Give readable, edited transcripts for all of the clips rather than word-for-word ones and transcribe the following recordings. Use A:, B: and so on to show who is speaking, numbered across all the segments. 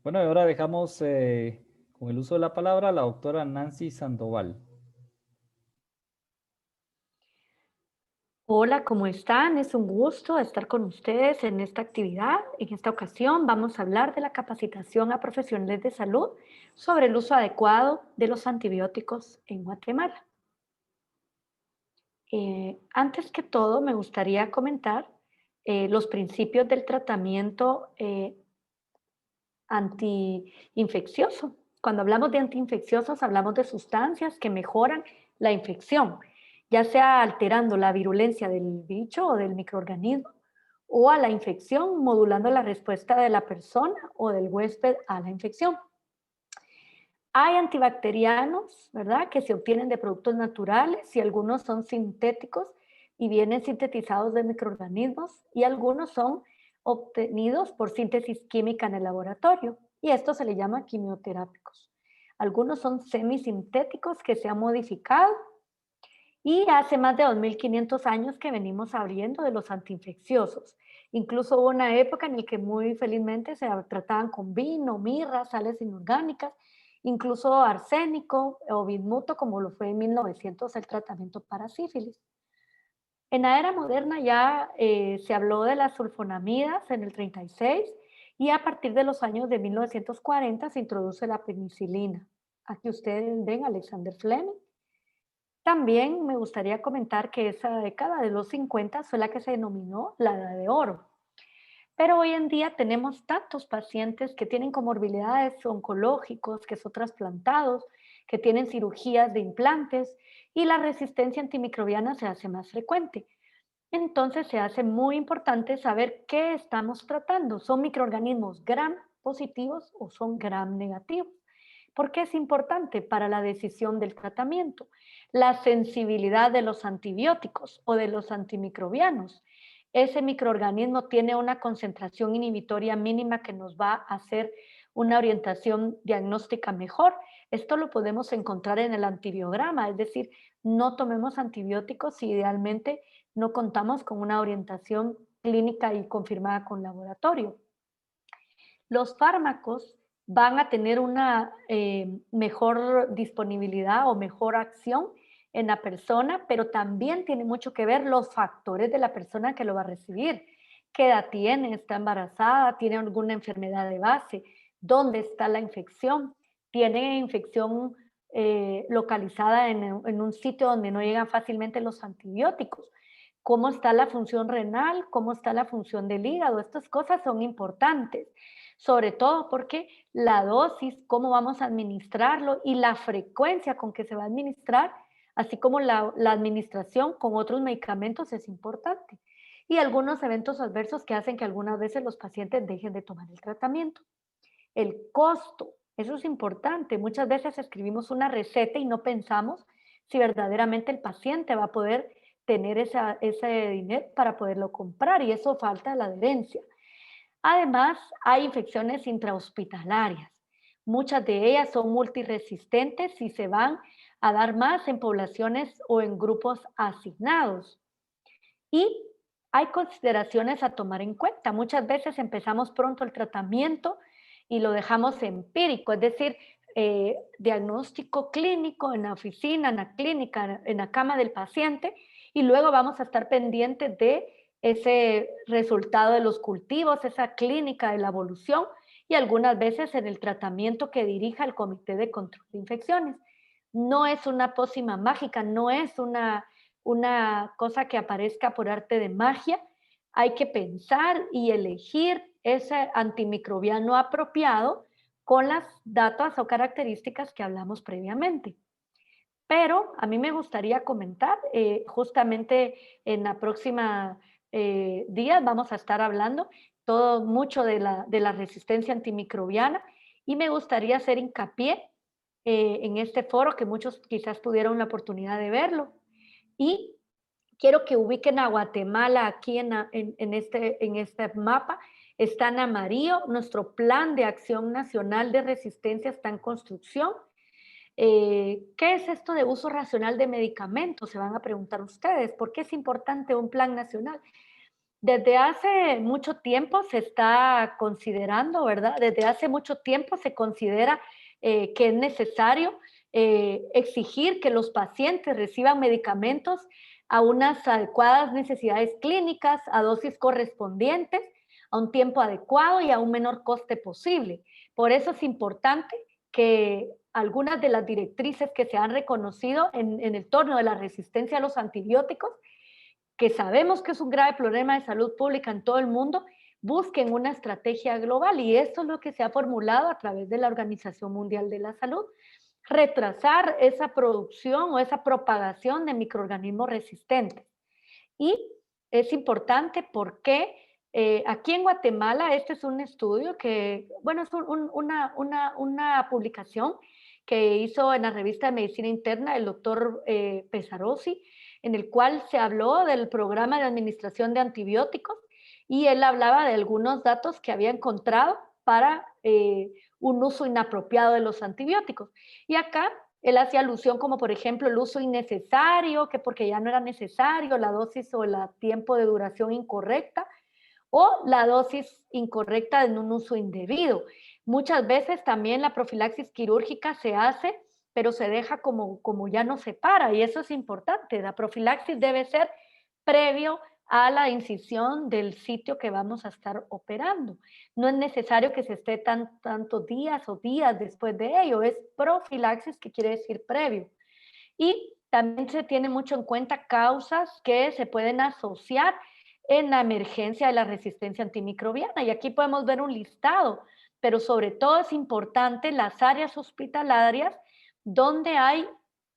A: Bueno, y ahora dejamos con el uso de la palabra a la doctora Nancy Sandoval.
B: Hola, ¿cómo están? Es un gusto estar con ustedes en esta actividad. En esta ocasión vamos a hablar de la capacitación a profesionales de salud sobre el uso adecuado de los antibióticos en Guatemala. Antes que todo, me gustaría comentar los principios del tratamiento antiinfeccioso. Cuando hablamos de antiinfecciosos, hablamos de sustancias que mejoran la infección, ya sea alterando la virulencia del bicho o del microorganismo o a la infección, modulando la respuesta de la persona o del huésped a la infección. Hay antibacterianos, ¿verdad?, que se obtienen de productos naturales y algunos son sintéticos y vienen sintetizados de microorganismos y algunos son obtenidos por síntesis química en el laboratorio y esto se le llama quimioterápicos. Algunos son semisintéticos que se han modificado y hace más de 2500 años que venimos abriendo de los antiinfecciosos. Incluso hubo una época en la que muy felizmente se trataban con vino, mirra, sales inorgánicas, incluso arsénico o bismuto, como lo fue en 1900 el tratamiento para sífilis. En la era moderna ya se habló de las sulfonamidas en el 36 y a partir de los años de 1940 se introduce la penicilina. Aquí ustedes ven a Alexander Fleming. También me gustaría comentar que esa década de los 50 fue la que se denominó la Edad de Oro. Pero hoy en día tenemos tantos pacientes que tienen comorbilidades oncológicos, que son trasplantados, que tienen cirugías de implantes y la resistencia antimicrobiana se hace más frecuente. Entonces se hace muy importante saber qué estamos tratando. ¿Son microorganismos gram positivos o son gram negativos? ¿Por qué es importante para la decisión del tratamiento? La sensibilidad de los antibióticos o de los antimicrobianos. Ese microorganismo tiene una concentración inhibitoria mínima que nos va a hacer una orientación diagnóstica mejor. Esto lo podemos encontrar en el antibiograma, es decir, no tomemos antibióticos si idealmente no contamos con una orientación clínica y confirmada con laboratorio. Los fármacos van a tener una mejor disponibilidad o mejor acción en la persona, pero también tiene mucho que ver los factores de la persona que lo va a recibir. ¿Qué edad tiene? ¿Está embarazada? ¿Tiene alguna enfermedad de base? ¿Dónde está la infección? ¿Tiene infección localizada en un sitio donde no llegan fácilmente los antibióticos? ¿Cómo está la función renal? ¿Cómo está la función del hígado? Estas cosas son importantes, sobre todo porque la dosis, cómo vamos a administrarlo y la frecuencia con que se va a administrar, así como la administración con otros medicamentos es importante. Y algunos eventos adversos que hacen que algunas veces los pacientes dejen de tomar el tratamiento. El costo, eso es importante. Muchas veces escribimos una receta y no pensamos si verdaderamente el paciente va a poder tener ese dinero para poderlo comprar y eso falta la adherencia. Además, hay infecciones intrahospitalarias. Muchas de ellas son multiresistentes y se van a dar más en poblaciones o en grupos asignados. Y hay consideraciones a tomar en cuenta. Muchas veces empezamos pronto el tratamiento y lo dejamos empírico, es decir, diagnóstico clínico en la oficina, en la clínica, en la cama del paciente, y luego vamos a estar pendientes de ese resultado de los cultivos, esa clínica de la evolución y algunas veces en el tratamiento que dirija el Comité de Control de Infecciones. No es una pócima mágica, no es una cosa que aparezca por arte de magia. Hay que pensar y elegir ese antimicrobiano apropiado con las datas o características que hablamos previamente. Pero a mí me gustaría comentar, justamente en la próxima días vamos a estar hablando todo mucho de la resistencia antimicrobiana y me gustaría hacer hincapié en este foro que muchos quizás tuvieron la oportunidad de verlo. Y quiero que ubiquen a Guatemala aquí en este mapa. Está en amarillo, nuestro plan de acción nacional de resistencia está en construcción. ¿Qué es esto de uso racional de medicamentos? Se van a preguntar ustedes. ¿Por qué es importante un plan nacional? Desde hace mucho tiempo se está considerando, ¿verdad? Desde hace mucho tiempo se considera que es necesario exigir que los pacientes reciban medicamentos a unas adecuadas necesidades clínicas, a dosis correspondientes, a un tiempo adecuado y a un menor coste posible. Por eso es importante que algunas de las directrices que se han reconocido en el torno de la resistencia a los antibióticos, que sabemos que es un grave problema de salud pública en todo el mundo, busquen una estrategia global, y esto es lo que se ha formulado a través de la Organización Mundial de la Salud: retrasar esa producción o esa propagación de microorganismos resistentes. Y es importante porque aquí en Guatemala, este es un estudio que, bueno, es una publicación que hizo en la revista de Medicina Interna el doctor Pesarosi, en el cual se habló del programa de administración de antibióticos, y él hablaba de algunos datos que había encontrado para un uso inapropiado de los antibióticos. Y acá él hacía alusión como, por ejemplo, el uso innecesario, que porque ya no era necesario, la dosis o el tiempo de duración incorrecta, o la dosis incorrecta en un uso indebido. Muchas veces también la profilaxis quirúrgica se hace, pero se deja como ya no se para, y eso es importante. La profilaxis debe ser previo a la incisión del sitio que vamos a estar operando. No es necesario que se esté tantos días o días después de ello, es profilaxis, que quiere decir previo. Y también se tiene mucho en cuenta causas que se pueden asociar en la emergencia de la resistencia antimicrobiana. Y aquí podemos ver un listado, pero sobre todo es importante las áreas hospitalarias donde hay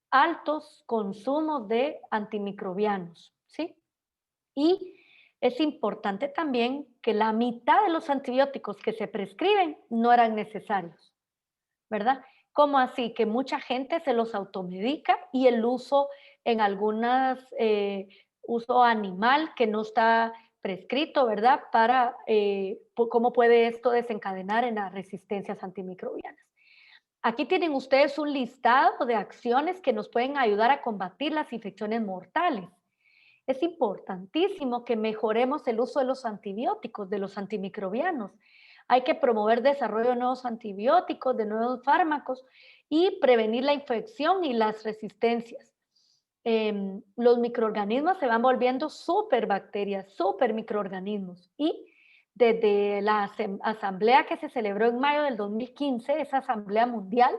B: altos consumos de antimicrobianos, ¿sí? Y es importante también que la mitad de los antibióticos que se prescriben no eran necesarios, ¿verdad? ¿Cómo así? Que mucha gente se los automedica, y el uso en algunas, uso animal que no está prescrito, ¿verdad? Para cómo puede esto desencadenar en las resistencias antimicrobianas. Aquí tienen ustedes un listado de acciones que nos pueden ayudar a combatir las infecciones mortales. Es importantísimo que mejoremos el uso de los antibióticos, de los antimicrobianos. Hay que promover desarrollo de nuevos antibióticos, de nuevos fármacos, y prevenir la infección y las resistencias. Los microorganismos se van volviendo superbacterias, supermicroorganismos, y desde la asamblea que se celebró en mayo del 2015, esa asamblea mundial,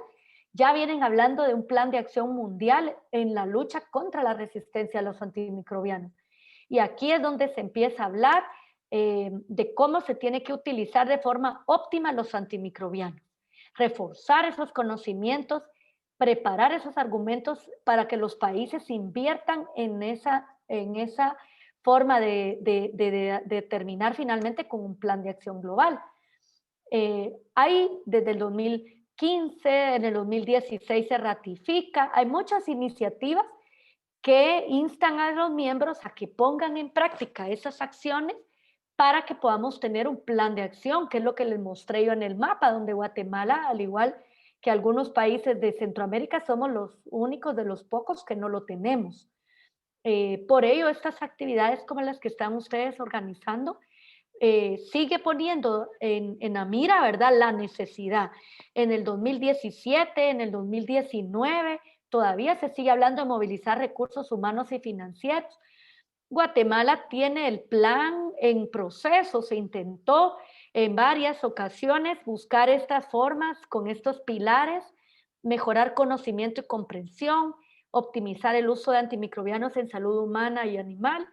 B: ya vienen hablando de un plan de acción mundial en la lucha contra la resistencia a los antimicrobianos. Y aquí es donde se empieza a hablar de cómo se tiene que utilizar de forma óptima los antimicrobianos, reforzar esos conocimientos, preparar esos argumentos para que los países inviertan en esa forma de terminar finalmente con un plan de acción global. Hay desde el 2015, en el 2016 se ratifica, hay muchas iniciativas que instan a los miembros a que pongan en práctica esas acciones para que podamos tener un plan de acción, que es lo que les mostré yo en el mapa, donde Guatemala, al igual que algunos países de Centroamérica, somos los únicos de los pocos que no lo tenemos. Por ello, estas actividades como las que están ustedes organizando sigue poniendo en la mira, ¿verdad?, la necesidad. En el 2017, en el 2019, todavía se sigue hablando de movilizar recursos humanos y financieros. Guatemala tiene el plan en proceso, se intentó en varias ocasiones buscar estas formas con estos pilares, mejorar conocimiento y comprensión, optimizar el uso de antimicrobianos en salud humana y animal,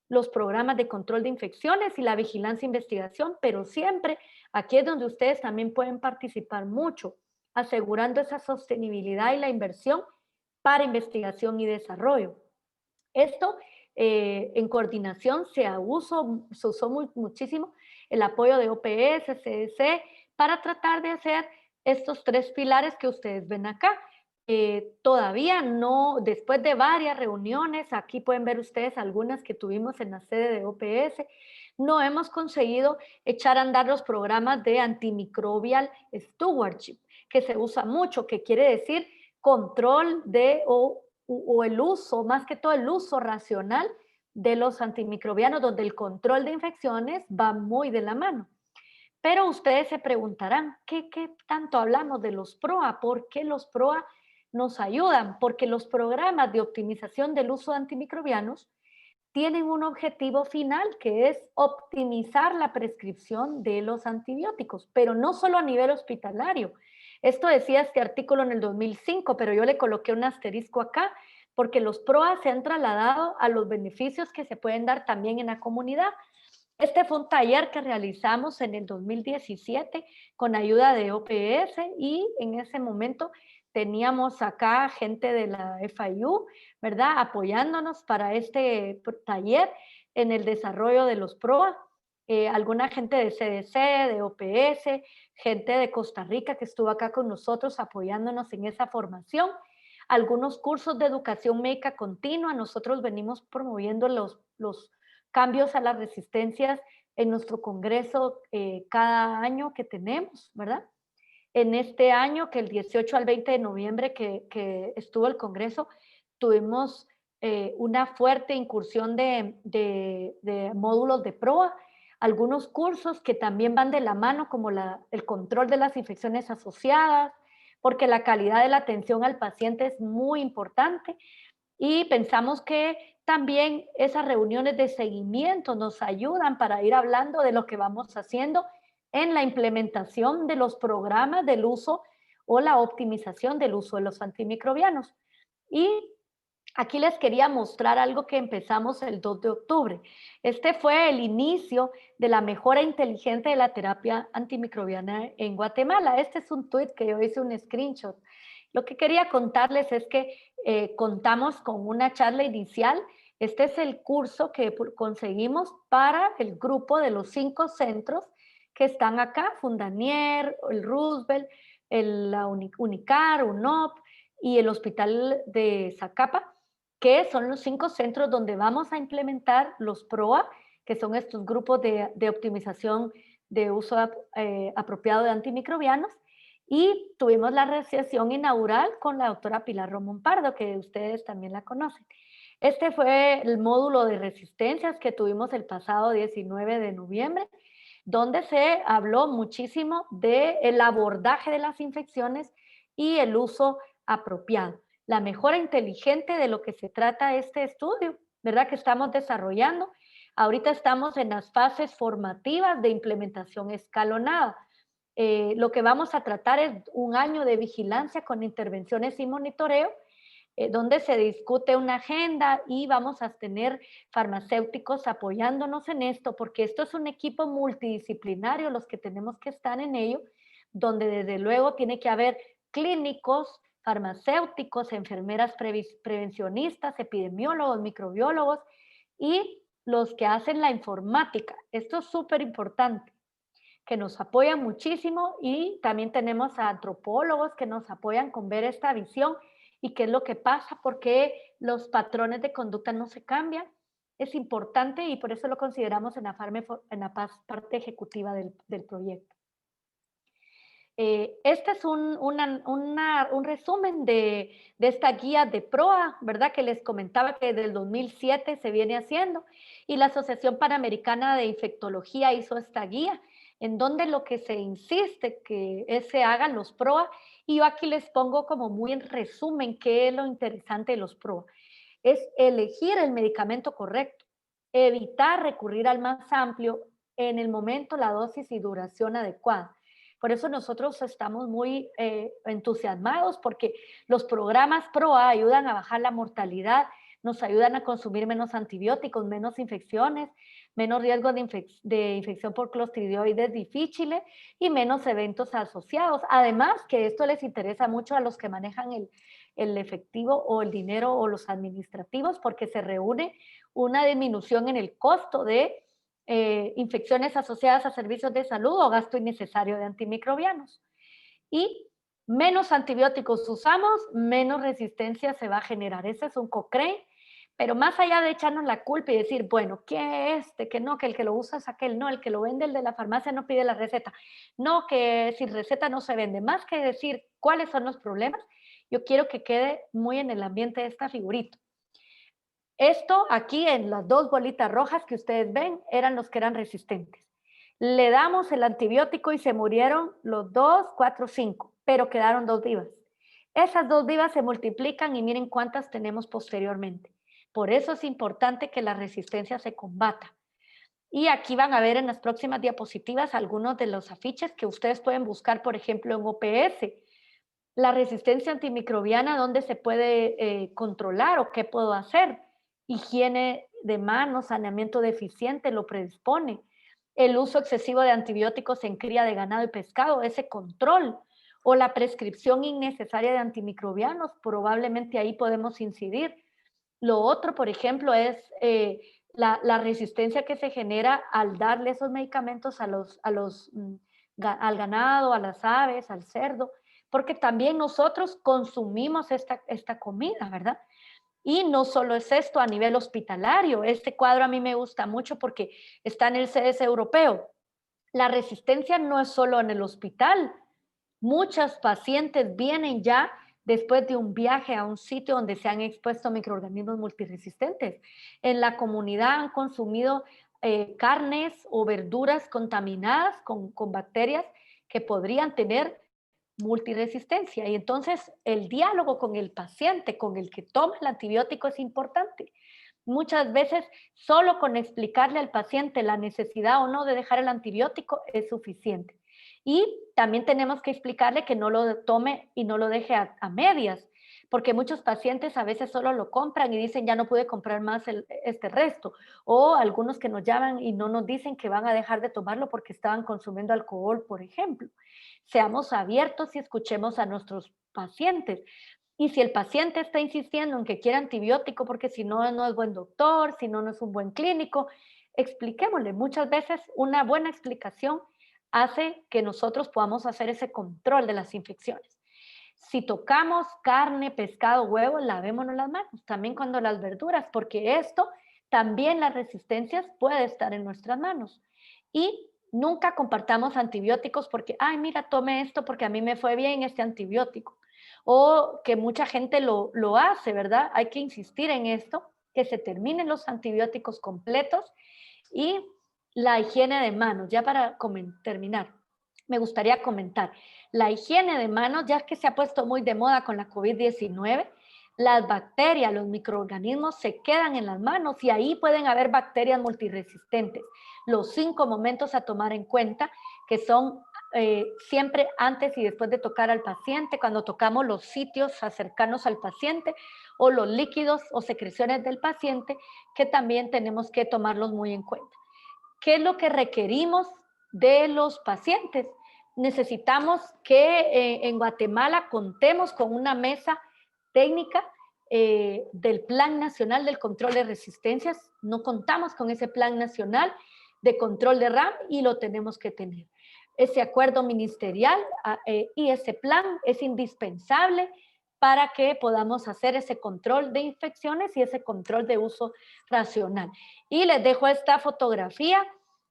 B: los programas de control de infecciones y la vigilancia e investigación, pero siempre aquí es donde ustedes también pueden participar mucho, asegurando esa sostenibilidad y la inversión para investigación y desarrollo. Esto en coordinación se usó muchísimo el apoyo de OPS, CDC, para tratar de hacer estos tres pilares que ustedes ven acá. Todavía no, después de varias reuniones, aquí pueden ver ustedes algunas que tuvimos en la sede de OPS, no hemos conseguido echar a andar los programas de antimicrobial stewardship, que se usa mucho, que quiere decir control de o el uso, más que todo el uso racional de los antimicrobianos, donde el control de infecciones va muy de la mano. Pero ustedes se preguntarán, ¿qué tanto hablamos de los PROA? ¿Por qué los PROA nos ayudan? Porque los programas de optimización del uso de antimicrobianos tienen un objetivo final que es optimizar la prescripción de los antibióticos, pero no solo a nivel hospitalario. Esto decía este artículo en el 2005, pero yo le coloqué un asterisco acá porque los PROA se han trasladado a los beneficios que se pueden dar también en la comunidad. Este fue un taller que realizamos en el 2017 con ayuda de OPS y en ese momento teníamos acá gente de la FIU, ¿verdad? Apoyándonos para este taller en el desarrollo de los PROA. Alguna gente de CDC, de OPS, gente de Costa Rica que estuvo acá con nosotros apoyándonos en esa formación. Algunos cursos de educación médica continua, nosotros venimos promoviendo los cambios a las resistencias en nuestro congreso cada año que tenemos, ¿verdad? En este año, que el 18 al 20 de noviembre que estuvo el congreso, tuvimos una fuerte incursión de módulos de PROA, algunos cursos que también van de la mano, como el control de las infecciones asociadas, porque la calidad de la atención al paciente es muy importante y pensamos que también esas reuniones de seguimiento nos ayudan para ir hablando de lo que vamos haciendo en la implementación de los programas del uso o la optimización del uso de los antimicrobianos. Y aquí les quería mostrar algo que empezamos el 2 de octubre. Este fue el inicio de la mejora inteligente de la terapia antimicrobiana en Guatemala. Este es un tweet que yo hice un screenshot. Lo que quería contarles es que contamos con una charla inicial. Este es el curso que conseguimos para el grupo de los 5 centros que están acá, Fundanier, el Roosevelt, la Unicar, UNOP y el Hospital de Zacapa, que son los 5 centros donde vamos a implementar los PROA, que son estos grupos de optimización de uso apropiado de antimicrobianos. Y tuvimos la recepción inaugural con la doctora Pilar Romón Pardo, que ustedes también la conocen. Este fue el módulo de resistencias que tuvimos el pasado 19 de noviembre, donde se habló muchísimo del abordaje de las infecciones y el uso apropiado. La mejora inteligente de lo que se trata este estudio, ¿verdad? Que estamos desarrollando. Ahorita estamos en las fases formativas de implementación escalonada. Lo que vamos a tratar es un año de vigilancia con intervenciones y monitoreo, donde se discute una agenda y vamos a tener farmacéuticos apoyándonos en esto, porque esto es un equipo multidisciplinario, los que tenemos que estar en ello, donde desde luego tiene que haber clínicos, farmacéuticos, enfermeras prevencionistas, epidemiólogos, microbiólogos y los que hacen la informática. Esto es súper importante, que nos apoyan muchísimo, y también tenemos a antropólogos que nos apoyan con ver esta visión y qué es lo que pasa, por qué los patrones de conducta no se cambian. Es importante y por eso lo consideramos en la parte ejecutiva del proyecto. Este es un resumen de esta guía de PROA, ¿verdad? Que les comentaba que desde el 2007 se viene haciendo, y la Asociación Panamericana de Infectología hizo esta guía, en donde lo que se insiste que se hagan los PROA, y yo aquí les pongo como muy en resumen qué es lo interesante de los PROA. Es elegir el medicamento correcto, evitar recurrir al más amplio en el momento, la dosis y duración adecuada. Por eso nosotros estamos muy entusiasmados, porque los programas PROA ayudan a bajar la mortalidad, nos ayudan a consumir menos antibióticos, menos infecciones, menos riesgo de infección por clostridioides difíciles y menos eventos asociados. Además, que esto les interesa mucho a los que manejan el efectivo o el dinero o los administrativos, porque se reúne una disminución en el costo de infecciones asociadas a servicios de salud o gasto innecesario de antimicrobianos. Y menos antibióticos usamos, menos resistencia se va a generar. Ese es un Cochrane. Pero más allá de echarnos la culpa y decir, bueno, que que no, que el que lo usa es aquel, no, el que lo vende, el de la farmacia no pide la receta, no, que sin receta no se vende, más que decir cuáles son los problemas, yo quiero que quede muy en el ambiente de esta figurita. Esto aquí en las dos bolitas rojas que ustedes ven eran los que eran resistentes. Le damos el antibiótico y se murieron los 2, 4, 5, pero quedaron 2 vivas. Esas 2 vivas se multiplican y miren cuántas tenemos posteriormente. Por eso es importante que la resistencia se combata. Y aquí van a ver en las próximas diapositivas algunos de los afiches que ustedes pueden buscar, por ejemplo, en OPS. La resistencia antimicrobiana, ¿dónde se puede controlar o qué puedo hacer? Higiene de manos, saneamiento deficiente lo predispone. El uso excesivo de antibióticos en cría de ganado y pescado, ese control. O la prescripción innecesaria de antimicrobianos, probablemente ahí podemos incidir. Lo otro, por ejemplo, es la resistencia que se genera al darle esos medicamentos al ganado, a las aves, al cerdo, porque también nosotros consumimos esta comida, ¿verdad? Y no solo es esto a nivel hospitalario, este cuadro a mí me gusta mucho porque está en el CDC europeo. La resistencia no es solo en el hospital, muchas pacientes vienen ya después de un viaje a un sitio donde se han expuesto a microorganismos multiresistentes. En la comunidad han consumido carnes o verduras contaminadas con bacterias que podrían tener multiresistencia. Y entonces el diálogo con el paciente, con el que toma el antibiótico es importante. Muchas veces solo con explicarle al paciente la necesidad o no de dejar el antibiótico es suficiente. Y también tenemos que explicarle que no lo tome y no lo deje a medias, porque muchos pacientes a veces solo lo compran y dicen ya no pude comprar más este resto, o algunos que nos llaman y no nos dicen que van a dejar de tomarlo porque estaban consumiendo alcohol, por ejemplo. Seamos abiertos y escuchemos a nuestros pacientes. Y si el paciente está insistiendo en que quiere antibiótico porque si no, no es buen doctor, si no, no es un buen clínico, expliquémosle. Muchas veces una buena explicación hace que nosotros podamos hacer ese control de las infecciones. Si tocamos carne, pescado, huevos, lavémonos las manos. También cuando las verduras, porque esto, también las resistencias puede estar en nuestras manos. Y nunca compartamos antibióticos porque, ay, mira, tome esto porque a mí me fue bien este antibiótico. O que mucha gente lo hace, ¿verdad? Hay que insistir en esto, que se terminen los antibióticos completos y la higiene de manos. Ya para terminar, me gustaría comentar, la higiene de manos, ya que se ha puesto muy de moda con la COVID-19, las bacterias, los microorganismos se quedan en las manos y ahí pueden haber bacterias multiresistentes. Los 5 momentos a tomar en cuenta, que son siempre antes y después de tocar al paciente, cuando tocamos los sitios cercanos al paciente o los líquidos o secreciones del paciente, que también tenemos que tomarlos muy en cuenta. ¿Qué es lo que requerimos de los pacientes? Necesitamos que en Guatemala contemos con una mesa técnica del Plan Nacional del Control de Resistencias. No contamos con ese Plan Nacional de Control de RAM y lo tenemos que tener. Ese acuerdo ministerial y ese plan es indispensable para que podamos hacer ese control de infecciones y ese control de uso racional. Y les dejo esta fotografía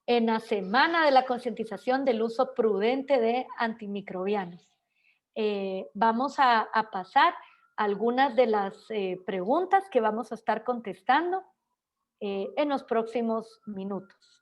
B: en la semana de la concientización del uso prudente de antimicrobianos. Vamos a pasar algunas de las preguntas que vamos a estar contestando en los próximos minutos.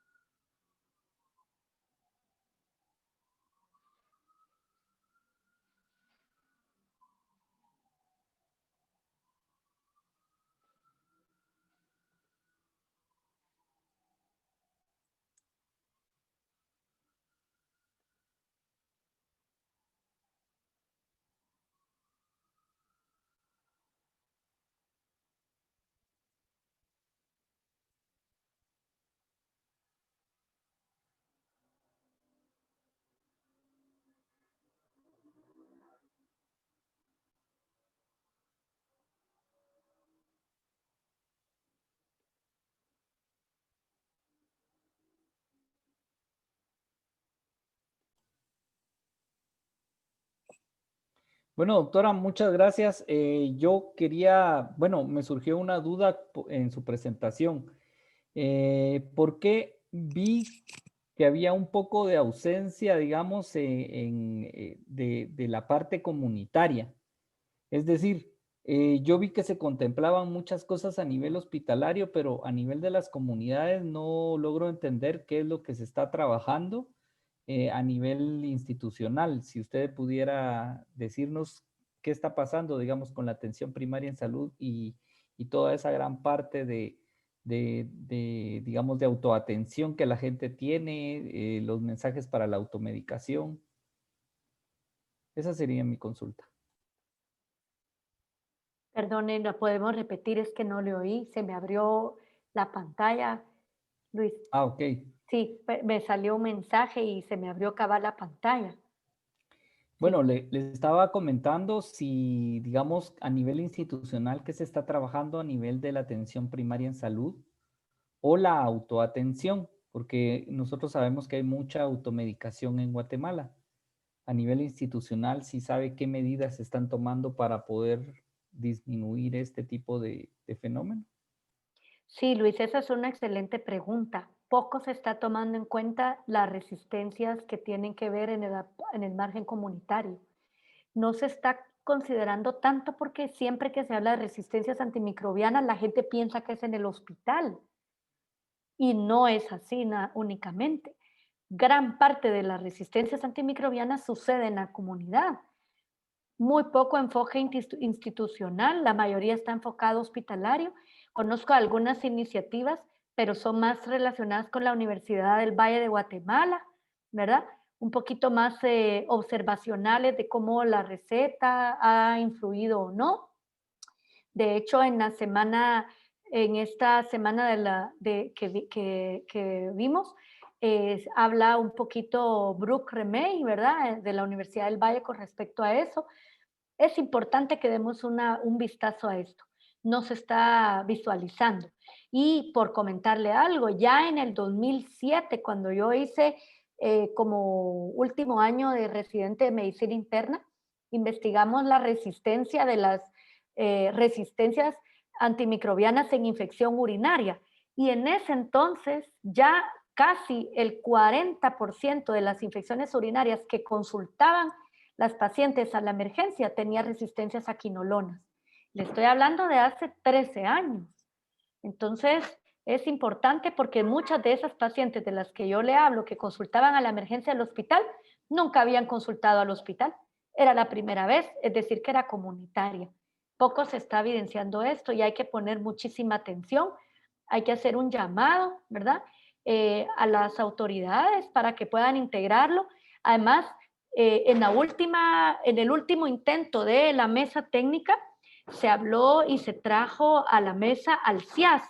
A: Bueno, doctora, muchas gracias. Yo quería, bueno, me surgió una duda en su presentación. ¿Por qué vi que había un poco de ausencia, digamos, de la parte comunitaria? Es decir, Yo vi que se contemplaban muchas cosas a nivel hospitalario, pero a nivel de las comunidades no logro entender qué es lo que se está trabajando a nivel institucional. Si usted pudiera decirnos qué está pasando, digamos, con la atención primaria en salud y toda esa gran parte digamos, de autoatención que la gente tiene, los mensajes para la automedicación. Esa sería mi consulta.
B: Perdone, ¿lo podemos repetir? Es que no le oí, se me abrió la pantalla. Luis,
A: Ah, ok.
B: sí, me salió un mensaje y se me abrió acabar la pantalla. Sí.
A: Bueno, les estaba comentando si, digamos, a nivel institucional, que se está trabajando a nivel de la atención primaria en salud o la autoatención, porque nosotros sabemos que hay mucha automedicación en Guatemala. A nivel institucional, si sabe qué medidas se están tomando para poder disminuir este tipo de fenómeno.
B: Sí, Luis, esa es una excelente pregunta. Poco se está tomando en cuenta las resistencias que tienen que ver en el margen comunitario. No se está considerando tanto porque siempre que se habla de resistencias antimicrobianas, la gente piensa que es en el hospital y no es así únicamente. Gran parte de las resistencias antimicrobianas sucede en la comunidad. Muy poco enfoque institucional, la mayoría está enfocado hospitalario. Conozco algunas iniciativas, pero son más relacionadas con la Universidad del Valle de Guatemala, ¿verdad? Un poquito más observacionales de cómo la receta ha influido o no. De hecho, en esta semana que vimos, habla un poquito Brooke Remey, ¿verdad? De la Universidad del Valle con respecto a eso. Es importante que demos un vistazo a esto. No se está visualizando. Y por comentarle algo, ya en el 2007, cuando yo hice como último año de residente de medicina interna, investigamos la resistencia de las resistencias antimicrobianas en infección urinaria. Y en ese entonces ya casi el 40% de las infecciones urinarias que consultaban las pacientes a la emergencia tenían resistencias a quinolonas. Le estoy hablando de hace 13 años. Entonces, es importante porque muchas de esas pacientes de las que yo le hablo, que consultaban a la emergencia del hospital, nunca habían consultado al hospital. Era la primera vez, es decir, que era comunitaria. Poco se está evidenciando esto y hay que poner muchísima atención. Hay que hacer un llamado, ¿verdad? A las autoridades para que puedan integrarlo. Además, en el último intento de la mesa técnica, se habló y se trajo a la mesa al CIAS,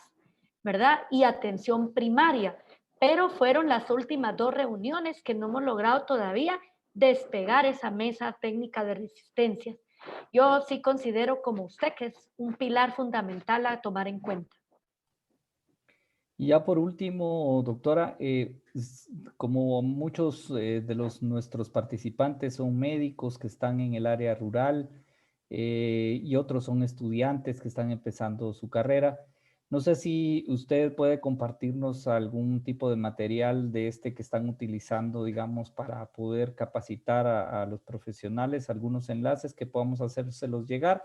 B: ¿verdad? Y atención primaria, pero fueron las últimas dos reuniones que no hemos logrado todavía despegar esa mesa técnica de resistencia. Yo sí considero como usted que es un pilar fundamental a tomar en cuenta.
A: Y ya por último, doctora, como muchos de nuestros participantes son médicos que están en el área rural y otros son estudiantes que están empezando su carrera, no sé si usted puede compartirnos algún tipo de material de este que están utilizando, digamos, para poder capacitar a los profesionales, algunos enlaces que podamos hacérselos llegar.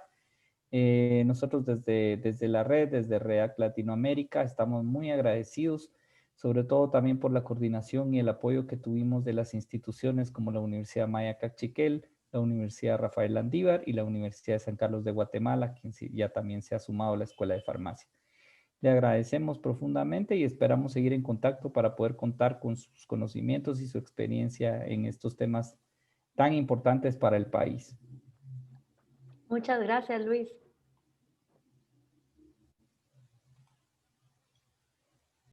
A: Nosotros desde la red, desde React Latinoamérica, estamos muy agradecidos, sobre todo también por la coordinación y el apoyo que tuvimos de las instituciones como la Universidad Maya Cachiquel, la Universidad Rafael Landívar y la Universidad de San Carlos de Guatemala, quien ya también se ha sumado a la Escuela de Farmacia. Le agradecemos profundamente y esperamos seguir en contacto para poder contar con sus conocimientos y su experiencia en estos temas tan importantes para el país.
B: Muchas gracias, Luis.